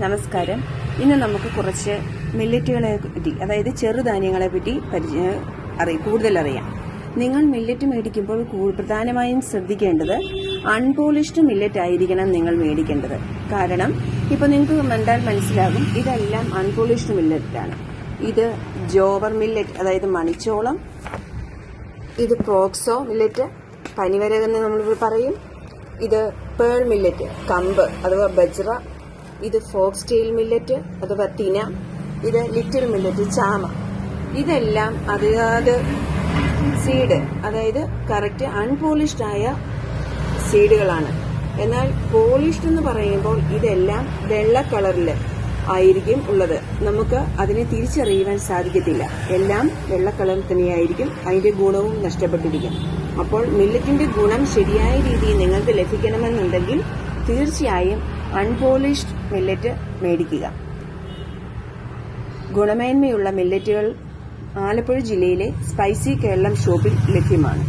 നമസ്കാരം. ഇന്ന് നമുക്ക് കുറച്ച് മില്ലറ്റുകളെ പറ്റി, അതായത് ചെറുധാന്യങ്ങളെ പറ്റി കൂടുതൽ അറിയാം. നിങ്ങൾ മില്ലറ്റ് മേടിക്കുമ്പോൾ പ്രധാനമായും ശ്രദ്ധിക്കേണ്ടത് അൺപോളിഷ്ഡ് മില്ലറ്റ് ആയിരിക്കണം നിങ്ങൾ മേടിക്കേണ്ടത്. കാരണം ഇപ്പോൾ നിങ്ങൾക്ക് കണ്ടാൽ മനസ്സിലാകും, ഇതെല്ലാം അൺപോളിഷ്ഡ് മില്ലറ്റാണ്. ഇത് ജോവർ മില്ലറ്റ്, അതായത് മണിച്ചോളം. ഇത് പ്രോക്സോ മില്ലറ്റ്, പനിവരകെന്ന് നമ്മൾ പറയും. ഇത് പേൾ മില്ലറ്റ്, കമ്പ് അഥവാ ബജ്ര. ഇത് ഫോക്സ് ടെയിൽ മില്ലറ്റ് അഥവാ തിന. ഇത് ലിറ്റിൽ മില്ലറ്റ്, ചാമ. ഇതെല്ലാം അതാത് സീഡ്, അതായത് കറക്റ്റ് അൺപോളിഷ്ഡ് ആയ സീഡുകളാണ്. എന്നാൽ പോളിഷ്ഡ് എന്ന് പറയുമ്പോൾ ഇതെല്ലാം വെള്ള കളറിൽ ആയിരിക്കും ഉള്ളത്. നമുക്ക് അതിനെ തിരിച്ചറിയുവാൻ സാധിക്കത്തില്ല. എല്ലാം വെള്ള കളറിൽ തന്നെയായിരിക്കും, അതിന്റെ ഗുണവും നഷ്ടപ്പെട്ടിരിക്കും. അപ്പോൾ മില്ലറ്റിന്റെ ഗുണം ശരിയായ രീതിയിൽ നിങ്ങൾക്ക് ലഭിക്കണമെന്നുണ്ടെങ്കിൽ തീർച്ചയായും അൺപോളിഷ്ഡ് മില്ലറ്റ് മേടിക്കുക. ഗുണമേന്മയുള്ള മില്ലറ്റുകൾ ആലപ്പുഴ ജില്ലയിലെ സ്പൈസി കേരളം ഷോപ്പിൽ ലഭ്യമാണ്.